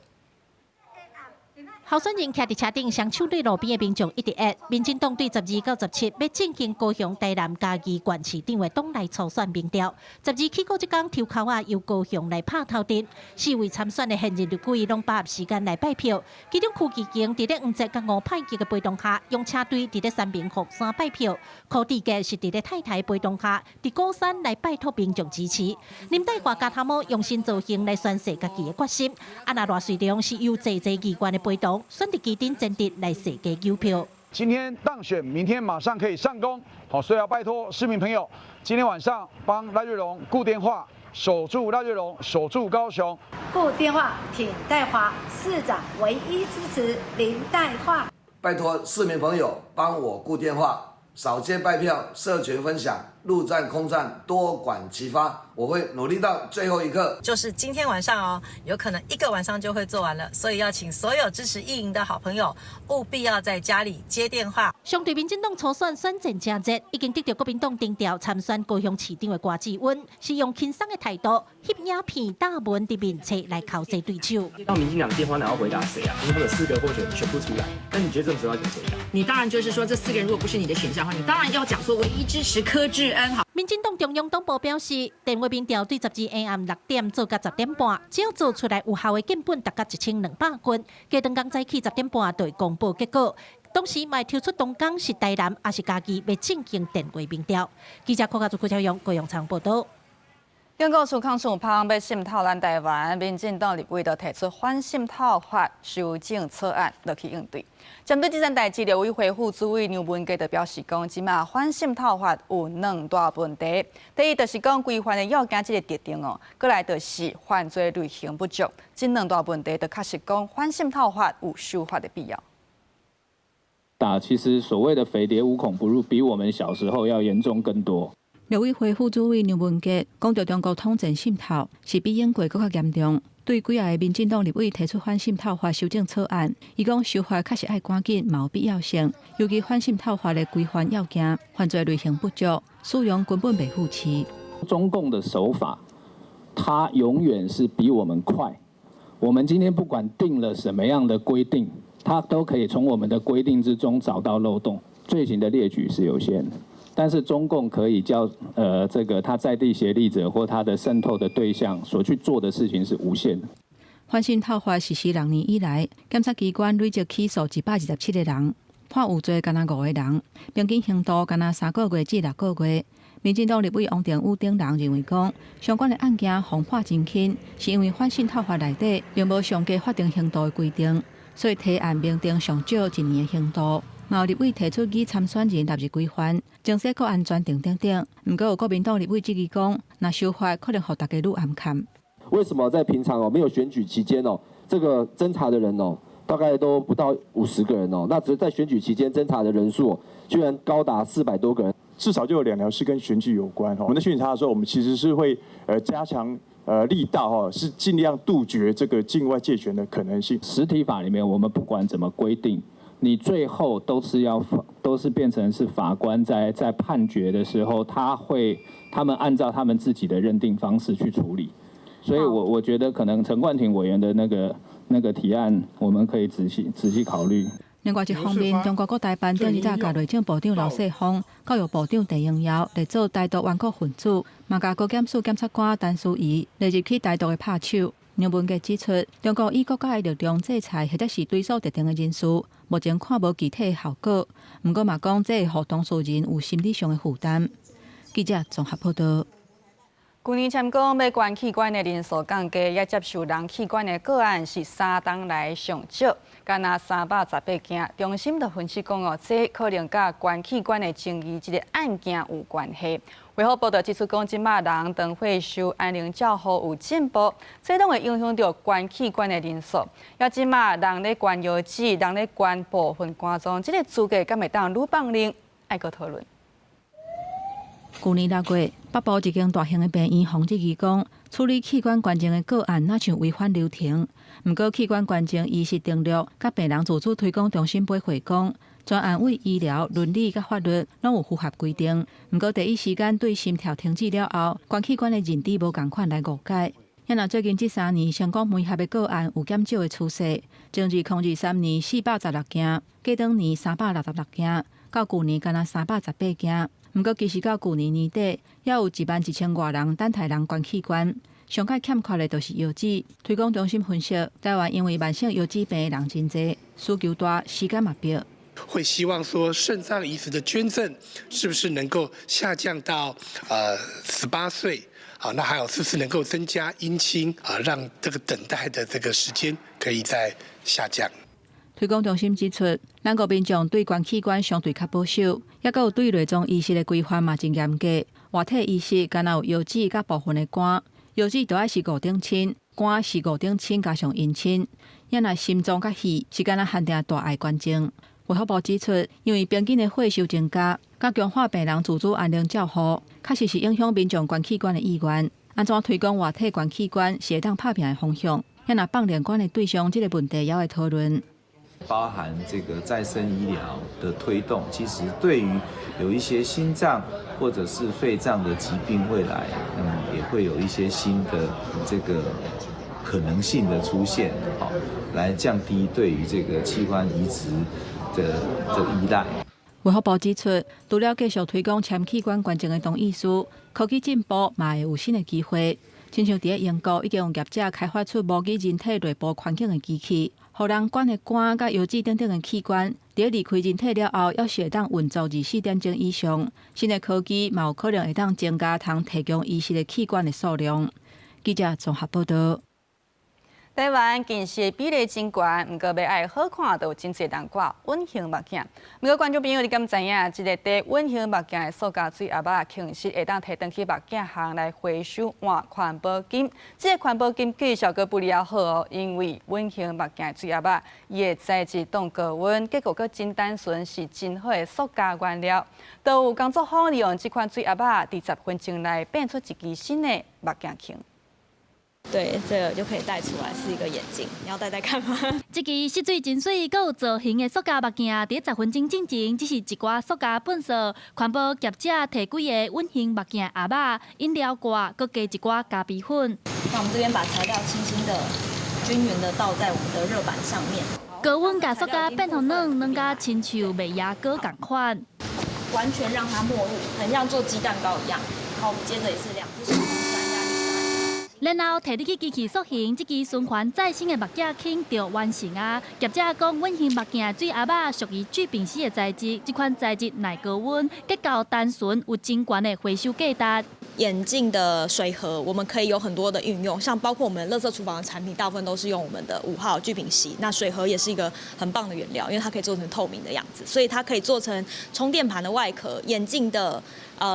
Speaker 22: 候选人徛伫车顶，双手对路边的民众一直压。民进党对12到17要进行高雄、台南、嘉义县市长的党内初选民调。12起过即天抽口啊，由高雄来拍头阵。4位参选的现任立委拢把握时间来拜票。其中区议员伫咧黄泽甲吴派吉的陪同下，用车队伫咧3明福山拜票。柯志杰是伫咧太太陪同下，伫高山来拜托民众支持。林岱华加头毛用新造型来宣示家己的决心。赖瑞良是由济议员的陪同。选伫基丁阵地来设计邮票。
Speaker 23: 今天当选，明天马上可以上工。好，所以要拜托市民朋友，今天晚上帮赖瑞隆固电话，守住赖瑞隆，守住高雄。
Speaker 25: 固电话，挺岱华市长唯一支持林岱华。
Speaker 26: 拜托市民朋友帮我固电话，扫街拜票，社群分享，陆战空战多管齐发。我会努力到最后一刻，
Speaker 27: 就是今天晚上哦，有可能1个晚上就会做完了，所以要请所有支持议营的好朋友，务必要在家里接电话。
Speaker 22: 相对民进党初选选战正热，已经得到国民党定调参选高雄市长的瓜志温，是用轻松的态度，翕影片大文的面册来考试对手。
Speaker 11: 到民进党电话，哪要回答谁啊？因为他们4个候选人选不出来，那你觉得这时候要怎么回答？
Speaker 28: 你当然就是说，这4个人如果不是你的选项的话，你当然要讲说唯一支持柯志恩。好，
Speaker 22: 民进党中央党部表示，电话民调对12下暗6点做到10点半，只要做出来有效的建本达到1200分，加长工早起10点半就会公布结果。同时，也抽出东港是台南还是嘉义要进行电话民调。记者柯家族柯超勇高雄采访报道。
Speaker 1: 经过苏康署旁要渗透咱台湾，民进党立委就提出反渗透法修正草案落去应对。针对这件代志，立委会副主委杨文佳就表示讲，即马反渗透法有2大问题。第一，就是讲规范的要件这个特定哦，过来就是犯罪类型不足。这2大问题就确实讲反渗透法有修法的必要。
Speaker 3: 其实所谓的匪谍无孔不入，比我们小时候要严重更多。
Speaker 4: 立委会副主委杨文佳讲到中国统战渗透是比英国更较严重。对几个民进党立委提出反渗透法修正草案，伊讲修法确实爱赶紧，嘛有必要性。尤其反渗透法的规范要件，犯罪类型不足，使用根本袂符齐。
Speaker 3: 中共的手法，它永远是比我们快。我们今天不管定了什么样的规定，它都可以从我们的规定之中找到漏洞。罪行的列举是有限的。但是中共可以叫这个他在地协力者或他的渗透的对象所去做的事情是无限的。
Speaker 4: 反渗透法实施2年以来，检察机关累计起诉127个人，判有罪敢若5个人，平均刑度敢若3个月至6个月。民进党立委王定宇等人认为讲，相关的案件防判真轻，是因为反渗透法内底并无上架法定刑度的规定，所以提案明定上少1年的刑度。有立委提出以参选人纳入规范，政策国安全等。不过有国民党立委质疑讲，那修法可能让大家愈暗看。
Speaker 5: 为什么在平常没有选举期间这个侦查的人大概都不到50个人那只是在选举期间侦查的人数居然高达400多个人，
Speaker 20: 至少就有2条是跟选举有关我们在选举查的时候，我们其实是会加强力道是尽量杜绝这个境外介权的可能性。
Speaker 3: 实体法里面，我们不管怎么规定。你最后都是变成是法官在判决的时候，他们按照他们自己的认定方式去处理，所以我觉得可能陈冠廷委员的那个提案，我们可以仔细考虑。
Speaker 4: 另外一方面，中国国台办顶日甲内政部长刘世峰、教育部长陈永尧来做台独顽固分子，嘛甲高检署检察官陈淑仪来入去台独的拍手。杨文佳指出，中国以国家的力量制裁或者是对手特定的人士，目前看无具体的效果。不过嘛讲，这会互当事人有心理上的负担。记者综合报道。
Speaker 1: 去年签讲要捐器官的人数降低，也接受人器官的个案是3冬来上少，敢若318件。中心就分析讲这可能甲捐器官的争议这个案件有关系。卫福部就指出讲，即马人长会受安宁照护有进步，这拢会影响到捐器官的人数。也即马人咧捐药剂，人咧捐部分肝脏，这个资格敢会当愈放灵，爱个讨论。
Speaker 4: 去年6月，北部一间大型的病院防质疑讲，处理器官捐赠的个案若像违反流程。不过，器官捐赠医师定律甲病人自主推广中心会会讲，专案为医疗、伦理甲法律拢有符合规定。不过，第一时间对心跳停止了后，捐器官的认知无共款来误解。也若最近这3年成功配合的个案有减少的趋势，从2023年416件，过当年366件，到去年敢若318件。不过，其实到去年年底，也有11000多人等待人捐器官。上届欠缺的就是药剂。推广中心分析，台湾因为慢性药剂病的人真多，需求大，时间嘛逼。
Speaker 6: 会希望说肾脏移植的捐赠是不是能够下降到18岁？那还有是不是能够增加姻亲让这个等待的这个时间可以再下降？
Speaker 4: 推广中心指出，咱国民众对捐器官相对较保守，也有对内脏医师的规范嘛真严格。外体医师敢若有药剂甲部分的肝，药剂就要是5等亲，肝是5等亲加上姻亲。也若心脏甲肺是敢若限定大爱捐赠。卫福部指出，因为边境的血收增加，甲强化病人自主安宁照护，确实是影响民众捐器官的意愿。安怎推广外体捐器官是会当拍拼的方向？也若放连捐的对象，这个问题也会讨论。
Speaker 7: 包含这个再生医疗的推动，其实对于有一些心脏或者是肺脏的疾病，未来那么也会有一些新的这个可能性的出现，来降低对于这个器官移植的依赖。
Speaker 4: 卫福部指出，除了继续推广签器官捐赠的同意书，科技进步嘛会有新的机会。亲像伫英国已经有业者开发出模拟人体内部环境的机器，互人管的肝、甲腰子等等的器官，伫离开人体了后，要是会当运作24点钟以上。新的科技嘛有可能会当增加通提供医师的器官的数量。记者综合报道。
Speaker 1: 台湾近视的比例真高，毋过要爱好看，就有真侪人挂稳形目镜。毋过观众朋友，你敢知影，即个戴稳形目镜的塑胶水盒仔，其实会当摕转去目镜行来回收换环保金。即个环保金技术阁不了好哦，因为稳形目镜的水盒仔，伊的材质当高温，结果阁真单纯，是真好的塑胶原料。都有工作坊利用即款水盒仔，伫10分钟内变出一支新的目镜镜。
Speaker 8: 对，这个就可以戴出来，是一个眼镜。你要戴戴看吗？
Speaker 15: 这支吸水真水，阁有造型的塑胶目镜，伫10分钟进前，只是一寡塑胶粪扫，环保业者摕几个稳形目镜盒仔、饮料罐，阁加一寡咖啡粉。
Speaker 8: 那我们这边把材料轻轻的、均匀的倒在我们的热板上面。
Speaker 15: 高温甲塑胶变成软，软甲亲像麦芽糕同款，
Speaker 8: 完全让它没入，很像做鸡蛋糕一样。好，我们接着也是2只手。
Speaker 15: 然后摕入去机器塑形，这支循环再生的目镜镜就完成啊！业者讲，稳形目镜的水盒仔属于聚丙烯的材质，这款材质耐高温，结构单纯，有真悬的回收价值。
Speaker 8: 眼镜的水盒，我们可以有很多的运用，像包括我们垃圾厨房的产品，大部分都是用我们的5号聚丙烯。那水盒也是一个很棒的原料，因为它可以做成透明的样子，所以它可以做成充电盘的外壳、眼镜的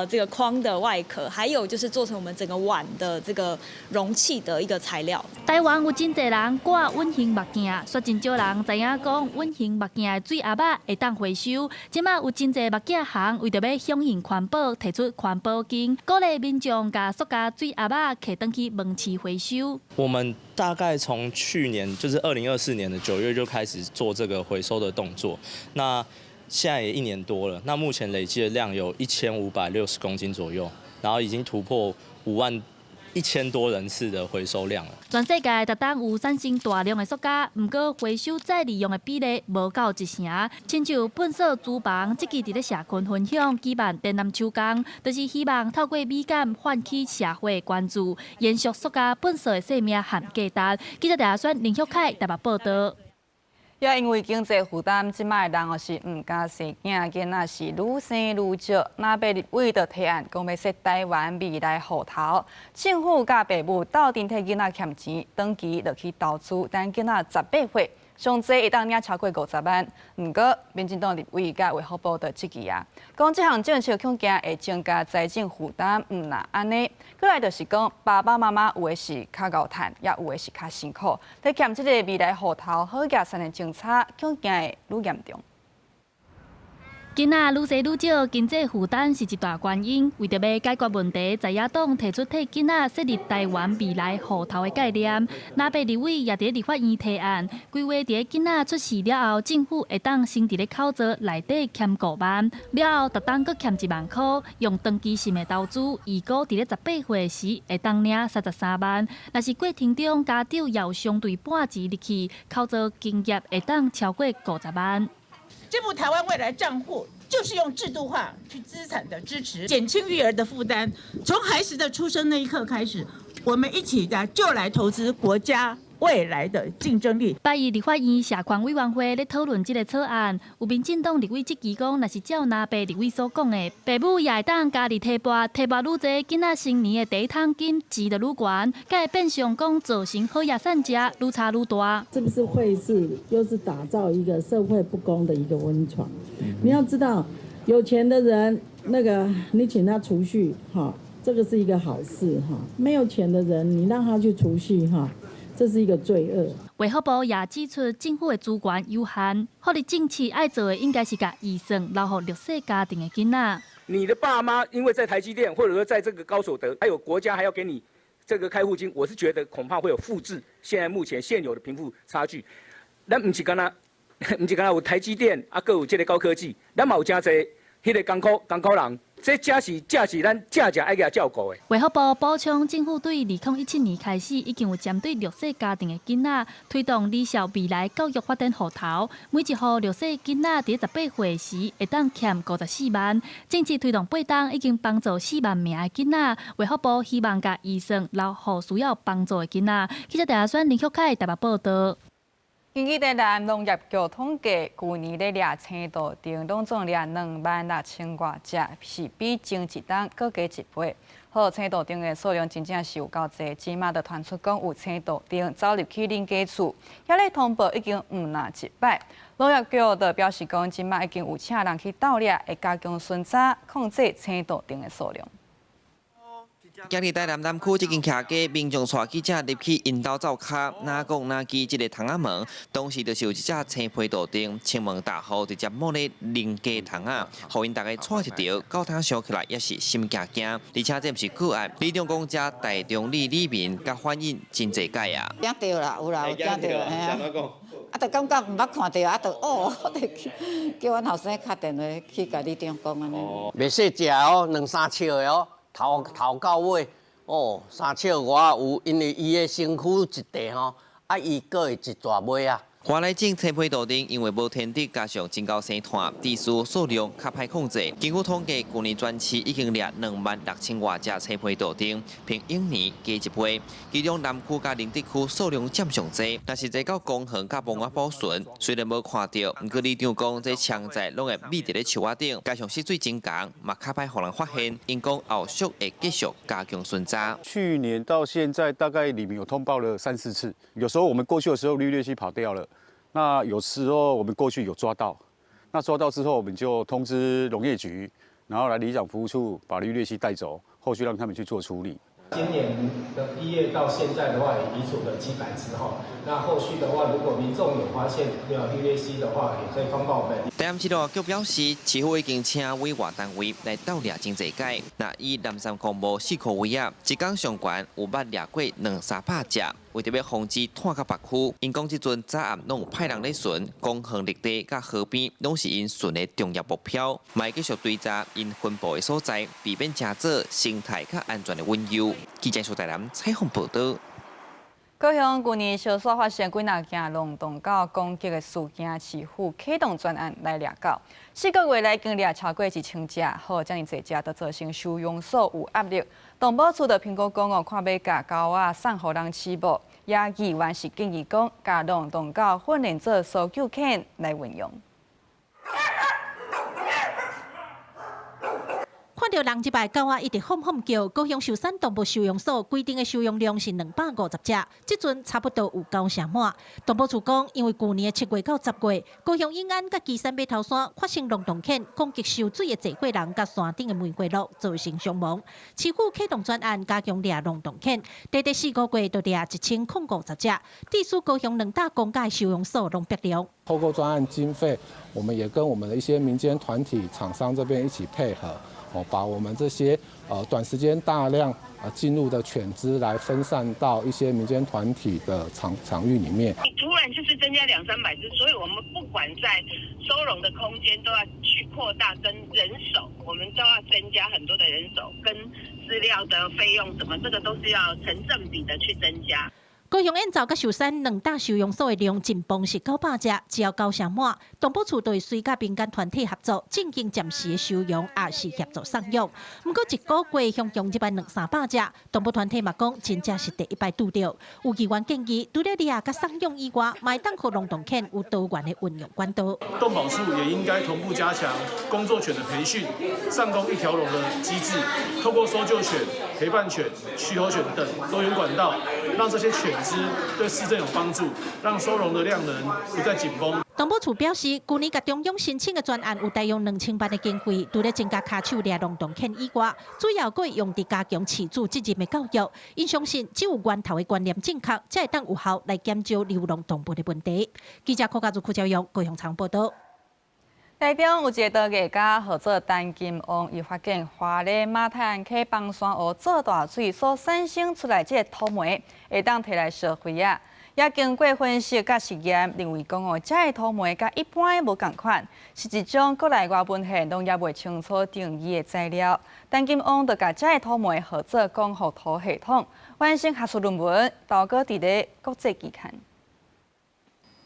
Speaker 8: 这个框的外壳，还有就是做成我们整个碗的这个容器的一个材料。
Speaker 15: 台湾有真侪人挂稳形目镜，却真少人知影讲稳形目镜的水盒仔会当回收。即马有真侪目镜行为着要响应环保，提出环保金，鼓励民众把塑胶水盒仔摕转去门市回收。
Speaker 9: 我们大概从去年，就是2024年的9月就开始做这个回收的动作。那现在也1年多了，那目前累积的量有1560公斤左右，然后已经突破51000多人次的回收量了。
Speaker 15: 全世界每当有产生大量的塑胶，不过回收再利用的比例无到1成。亲像粪扫厨房，这期伫咧社群分享举办展览手工，就是希望透过美感唤起社会关注，延续塑胶粪扫的生命和价值。记者台选林秀凯台北报道。
Speaker 1: 也因为经济负担，即摆人哦是毋敢生囝，囡仔是愈生愈少。那被立委就提案，讲要说台湾未来户头，政府甲父母斗阵替囡仔欠钱，长期落去投资，等囡仔18岁，上济会当领超过50万。毋过，民进党立委甲卫福部就质疑啊，讲这项政策恐惊会增加财政负担，毋若安尼。过来就是讲，爸爸妈妈有诶是较高赚，也有诶是较辛苦，在欠即个未来户头好加善的政策，恐惊会愈严重。
Speaker 15: 囡仔愈生愈少，经济负担是一大原因。为着要解决问题，在野党提出替囡仔设立台湾未来户头的概念。那被立委也伫立法院提案，规划伫囡仔出世了后，政府会当先伫咧口罩内底欠5万，了后逐当搁欠1万块，用长期性的投资，预估伫咧18岁时会当领33万。若是过程中家长要相对半钱入去，口罩金额会当超过50万。
Speaker 10: 这部台湾未来账户就是用制度化去资产的支持，减轻育儿的负担。从孩子的出生那一刻开始，我们一起就来投资国家未来的竞争力。
Speaker 15: 8日立法院社权委员会咧讨论这个草案，有民进党立委质疑讲，若是照拿爸立委所讲的，父母也会当家己提拔愈侪，囡仔成年的第一桶金钱就愈悬，才会变相讲造成好野善食愈差愈大。
Speaker 12: 是不是会又是打造一个社会不公的一个温床？你要知道，有钱的人你请他储蓄哈，这个是一个好事哈；没有钱的人，你让他去储蓄哈。这是一个罪恶。
Speaker 15: 卫福部也指出，政府的资源有限，福利政策爱做的应该是把预算留给弱势家庭的囡仔。
Speaker 11: 你的爸妈因为在台积电，或者说在这个高所得，还有国家还要给你这个开户金，我是觉得恐怕会有复制目前现有的贫富差距。咱不是干那有台积电，还有这个高科技，咱嘛有真侪迄个工考人。这正是咱正爱给照顾的。
Speaker 15: 卫福部补充，政府对2017年开始已经有针对弱势家庭的囡仔推动离校未来教育发展户头，每一户弱势囡仔伫18岁时会当欠54万。政策推动8档，已经帮助4万名的囡仔。卫福部希望把预算留给需要帮助的囡仔。记者台下选林秀凯台北报道。
Speaker 1: 根据台南农业局统计，去年咧掠青豆丁拢总掠26000多只，是比前一档搁加1倍。好，青豆丁的数量真正是有够侪，即马就传出讲有青豆丁走入去恁家厝，遐咧通报已经拿100。农业局就表示讲，即马已经有请人去盗掠，会加强巡查，控制青豆丁的数量。
Speaker 2: 今日台南南区即间徛家，民众带记者入去因兜灶骹，哪讲哪记即个窗仔门，当时就是有一只青皮豆丁，青门大户直接摸咧邻家窗仔，互因大家带一条，到摊想起来也是心惊惊，而且这毋是个案，李长讲遮大中里里面甲反映真侪届啊。
Speaker 13: 惊到啦，有啦，有惊到，嘿啊。啊，就感觉毋捌看到，啊，就哦，叫阮后生敲电话去甲李长讲安尼。
Speaker 16: 袂细食哦，2、3尺的哦。 头到尾哦，3尺外有，因为伊的身躯一地吼，啊伊阁会一抓尾啊。
Speaker 2: 外来种青皮豆丁因为无天敌，加上真高生态，地数数量较歹控制。根据统计，去年全市已经掠26000多只青皮豆丁，平1年加1倍。其中南区甲林地区数量占上济，但是坐到公园甲蒙仔保顺，虽然无看到，不过李长讲这枪材拢会密伫咧树仔顶，加上湿水真强，嘛较歹互人发现。因讲后续会继续加强巡查。
Speaker 17: 去年到现在大概里面有通报了3、4次，有时候我们过去的时候绿鬣蜥跑掉了。 那有时候我们过去有抓到，那抓到之后我们就通知农业局，然后来里长服务处把绿鬣蜥带走，后续让他们去做处理。
Speaker 18: 今年的1月到现在的话，也移除了几百只哈。那后续的话，如果民众有发现有绿鬣蜥的话，也可以通报我们。
Speaker 2: 台南市农业局表示，市府已经请委外单位来盗掠真侪届。那以南山公墓4块位啊，一天上悬有捌掠过2、300只。为着要防止拖到别区，因讲即阵早暗拢有派人咧巡，公园绿地甲河边拢是因巡的重要目标，卖继续追查因分布的所在，避免加做生态较安全的温忧。记者苏台南采访报道。
Speaker 1: 高雄去年小耍发现几若件龙洞狗攻击的事件，市府启动专案来掠狗。4个月来，已经掠超过1000只，好，遮尔侪只都造成收容所有压力。动保处的评估讲哦，看要甲狗仔送互人饲无，也议员是建议讲，甲龙洞狗训练做搜救犬来运用。
Speaker 22: 看到人一排狗仔一直哄哄叫，高雄寿山动物收容所规定的收容量是250只，即阵差不多有90%满。动保处讲，因为去年7月到10月，高雄永安甲旗山北头山发生龙洞犬攻击受水的坐过人甲山顶的玫瑰鹿，造成伤亡。市府启动专案，加强掠龙洞犬，短短4个月就掠1050只，地属高雄2大公家收容所拢逼量。
Speaker 19: 透过专案经费，我们也跟我们的一些民间团体、厂商这边一起配合。把我们这些短时间大量进入的犬只来分散到一些民间团体的场域里面。
Speaker 21: 突然就是增加200-300只，所以我们不管在收容的空间都要去扩大，跟人手我们都要增加很多的人手，跟资料的费用什么，这个都是要成正比的去增加。
Speaker 22: 高雄燕巢甲寿山2大收容所的量进步是900只，只要90%满，动保处就会随甲民间团体合作，进行暂时的收容，也是协助送养。不过一个月享用100-300只，动保团体嘛讲，真正是第一摆拄到。有议员建议，除了掠甲送养以外，卖当互龙洞犬有多元的运用管道。
Speaker 18: 动保处也应该同步加强工作犬的培训，上工一条龙的机制，透过搜救犬、陪伴犬、驱猴犬等多元管道，让这些犬对市政有帮助，让收容的量能不再紧绷。
Speaker 22: 动保处表示，去年甲中央申请的专案有大约2000万的经费，除了增加卡手掠龙洞犬以外，主要佫会用伫加强饲主责任的教育。因相信，只有源头的观念正确，才会当有效来减少流浪动物的问题。记者柯家族、柯昭阳、高雄场报道。
Speaker 1: 台中有一个陶艺家号做陈金旺，伊发现花莲马太安溪放山湖做大水所产生出来这土煤，会当摕来烧毁啊。也经过分析甲实验，认为讲哦，这个土煤甲一般无共款，是一种国内外文献拢也未清楚定义的材料。陈金旺就甲这个土煤号做光伏土系统，完成学术论文，投稿伫咧国际期刊。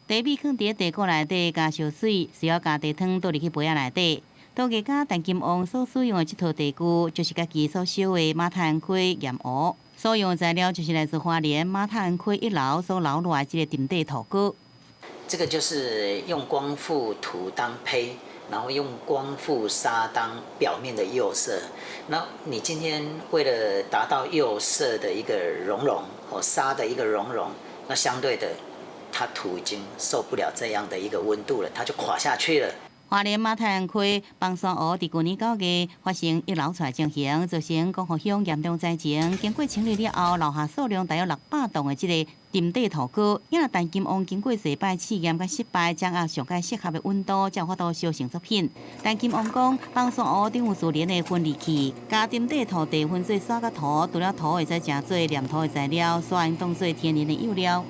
Speaker 24: 茶米放伫茶锅内底加烧水，需要加茶汤倒入去杯仔内底。陶艺家陈金旺所使用的这套茶具，就是家己所烧的马太安溪岩湖。所用的材料就是来自花莲马太安溪一楼所留落来这个沉底土菇。
Speaker 5: 这个就是用光附涂当胚，然后用光附纱当表面的釉色。那你今天为了达到釉色的一个熔融，纱的一个熔融，那相对的，它土已经受不了这样的一个温度了，它就垮下去了。
Speaker 24: 花莲马太区邦山湖伫去年9月发生一楼出来情形，造成光复乡严重灾情。经过清理了后，留下数量大约600栋的这个沉底土菇。因为陈金旺经过几摆试验甲失败，掌握上界适合的温度，才有法度烧成作品。陈金旺讲，邦山湖顶有自然的分离器，加沉底土地分做沙甲土，除了土会使成做黏土的材料，沙当做天然的釉料。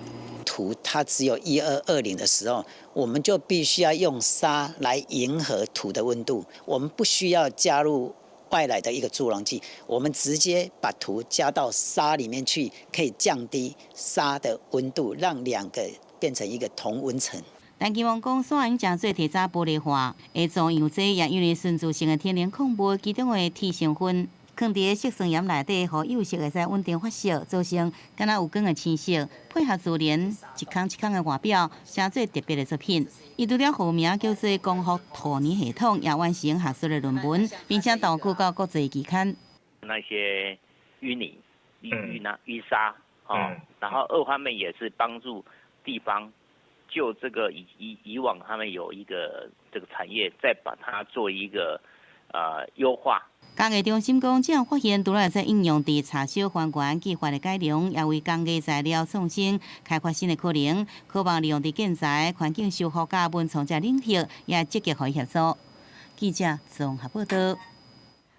Speaker 5: 土它只有1220的时候，我们就必须要用沙来迎合土的温度，我们不需要加入外来的一个助溶剂，我们直接把土加到沙里面去，可以降低沙的温度，让两个变成一个同温层。
Speaker 24: 但希望讲，沙因正做提早玻璃化，会作用这也因为纯自性的天然矿物其中的铁成分。放伫色酸盐内底，互釉色会使稳定发色，造成敢若有光的青色，配合自然一空一空的外表，成做特别的作品。伊除了学名叫做光复土泥系统，也完成学术的论文，并且投稿到国际期刊。
Speaker 14: 那些淤泥、淤沙，然后二方面也是帮助地方就这个以往他们有一个这个产业，再把它做一个优化。
Speaker 24: 工艺中心讲，这样发现除了在应用伫柴烧还原技法的改良，也为工艺材料创新开发新的可能，渴望利用伫建材、环境修复甲文创这领域，也积极合协作。记者综合报道。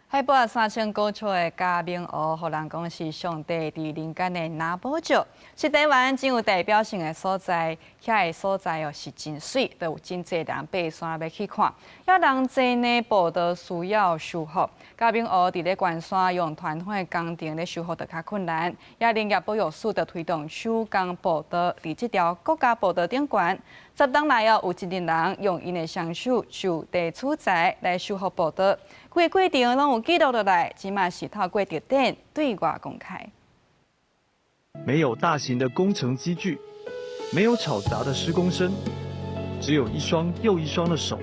Speaker 1: 海拔3000高处的嘉明湖，互人讲是上帝伫人间的拿宝石，是台湾真有代表性的所在。遐个所在是真水，都有真侪人爬山要去看。遐人侪呢，步道需要修复。嘉明湖伫咧关山用传统的工程咧修复就较困难。也林业保育署就推动手工步道，伫这条国家步道顶悬。10档内有一人用因的双手就地取材来修复步道，规个过程拢有记录落来，即嘛是透过特典对外公开。
Speaker 20: 没有大型的工程机具，没有吵杂的施工声，只有一双又一双的手。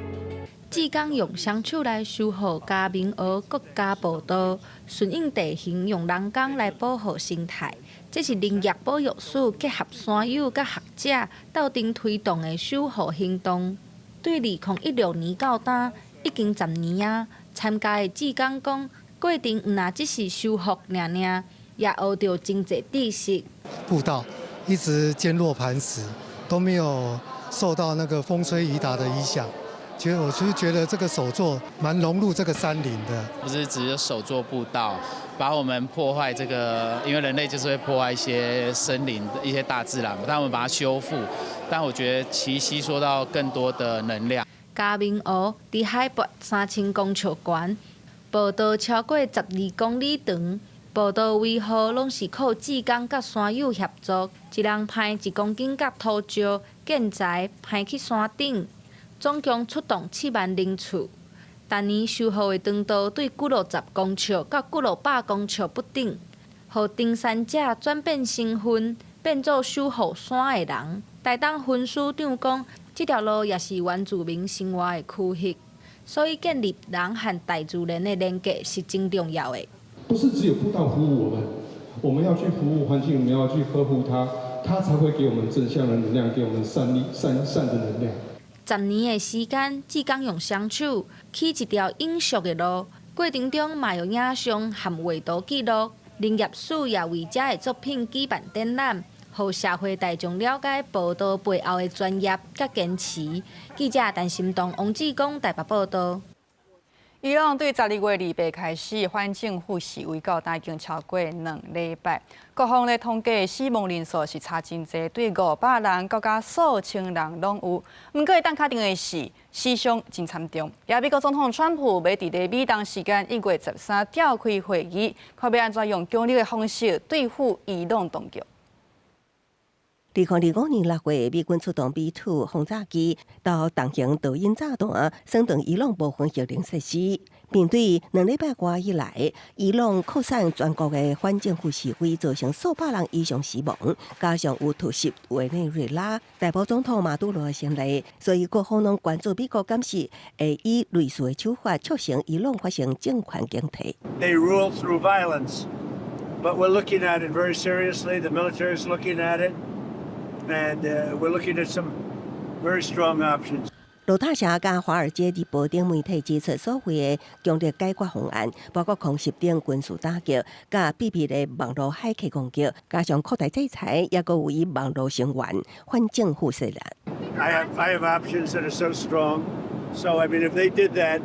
Speaker 23: 志工用双手来修复嘉明湖国家步道，顺应地形，用人工来保护生态。这是林业保育署结合山友甲学者斗阵推动的修复行动。对2016年到今已经10年啊，参加的志工讲，过程毋若只是修复尔，也学到真侪知识。
Speaker 25: 步道一直坚若磐石，都没有受到那个风吹雨打的影响。其实我就是觉得这个手作蛮融入这个山林的，
Speaker 26: 不是只有手作步道，把我们破坏这个，因为人类就是会破坏一些森林、一些大自然，但我们把它修复。但我觉得其吸收到更多的能量。
Speaker 23: 嘉明湖伫海拔3000公尺高，步道超过12公里长。步道维护拢是靠志工甲山友协作，一人派1公斤甲土石、建材派去山顶。总共出动7万人次，单年修复的长度对几落10公尺到几落100公尺不等，互登山者转变身份，变做修复山的人。台东分署长讲，这条路也是原住民生活的区域，所以建立人和大自然的连结是真重要的。
Speaker 27: 不是只有步道服务我们要去服务环境，我们要去呵护它，它才会给我们正向的能量，给我们善的能量。
Speaker 23: 10年的时间，志工用双手起一条永续的路，过程中嘛有影像和画图记录。林业署也为这的作品举办展览，让社会大众了解步道背后的专业甲坚持。记者陈心动、王志光台北报道。
Speaker 1: 伊朗对12月28开始反政府示威到今已经超过2礼拜，各方咧统计死亡人数是差真济，对500人到加数千人拢有。不过，会当确定的是，死伤真惨重。也美国总统川普要伫咧美东时间1月13召开会议，看要安怎用强力的方式对付伊朗当局。
Speaker 28: 2025年6月，美军出动 B-2 轰炸机到东行导引炸弹，升等伊朗部分核能设施。面对2礼拜多以来，伊朗扩散全国的反政府示威，造成数百人以上死亡，加上有突袭委内瑞拉逮捕总统马杜罗的先例，所以各方拢关注美国监视会以类似的手法促成伊朗发生政权更替。
Speaker 3: They rule through violence, but we're looking at it very seriously. The military is looking at it, and we're looking at some very strong options.
Speaker 28: 路透社甲华尔街日报等媒体指出，所谓的强烈解决方案，包括空袭等军事打击、甲秘密的网络骇客攻击，加上扩大制裁，也佫有以网络成员反政府势力。
Speaker 3: I have options that are so strong. So I mean, if they did that,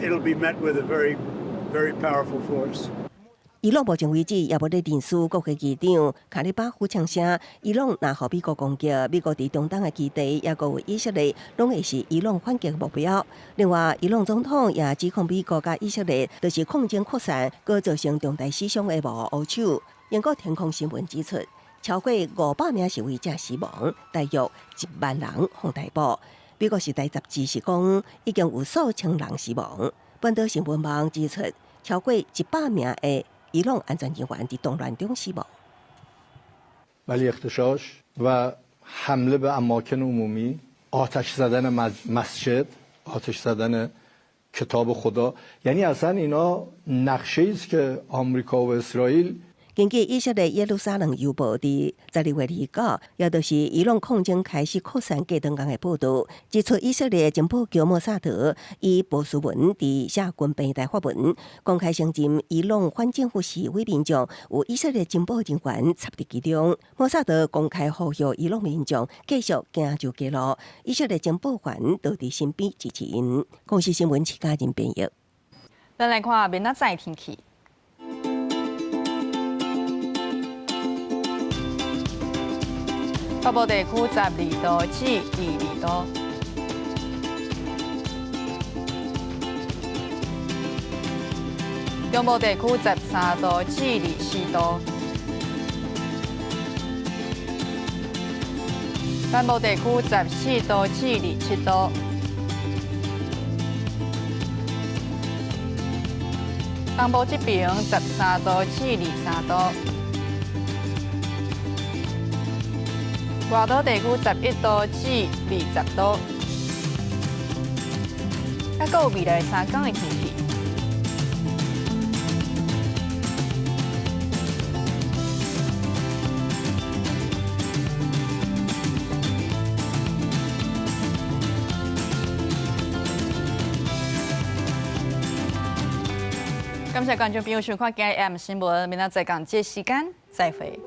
Speaker 3: it'll be met with a very, very powerful force.
Speaker 28: 伊朗目前为止也无咧认输，国会议长卡里巴夫呛声，伊朗若互美国攻击，美国伫中东的基地也佫有以色列，拢会是伊朗反击目标。另外，伊朗总统也指控美国甲以色列就是抗争扩散，佫造成重大死伤的幕后黑手。英国天空新闻指出，超过500名示威者死亡，大约1万人互逮捕。美国时代杂志是讲，已经有数千人死亡。本岛新闻网指出，超过100名的伊朗安全人员在动乱中死亡。
Speaker 27: ولی اغتشاش و حمله به اماکن عمومی، آتش زدن مسجد، آتش زدن کتاب خدا، یعنی اصلا اینا نقشه است که آمریکا و اسرائیل
Speaker 28: 根据以色列耶路撒冷邮报伫12月29，也就是伊朗抗争开始扩散过长的报道，指出以色列情报局莫萨德以波斯文伫写军备大发文，公开承认伊朗反政府示威民众有以色列情报人员插伫其中。莫萨德公开呼吁伊朗民众继续行就街路，以色列情报员都伫身边支持因。公视新闻徐家人编译。
Speaker 1: 咱来看明仔载天气。北部地区12度至22度，中部地区13度至24度，南部地区14度至27度，东部这边13度至23度。外岛地区11度至20度，还佫有未来3天的天气。感谢观众朋友收看今日 AM 新闻，明仔载同这时间再会。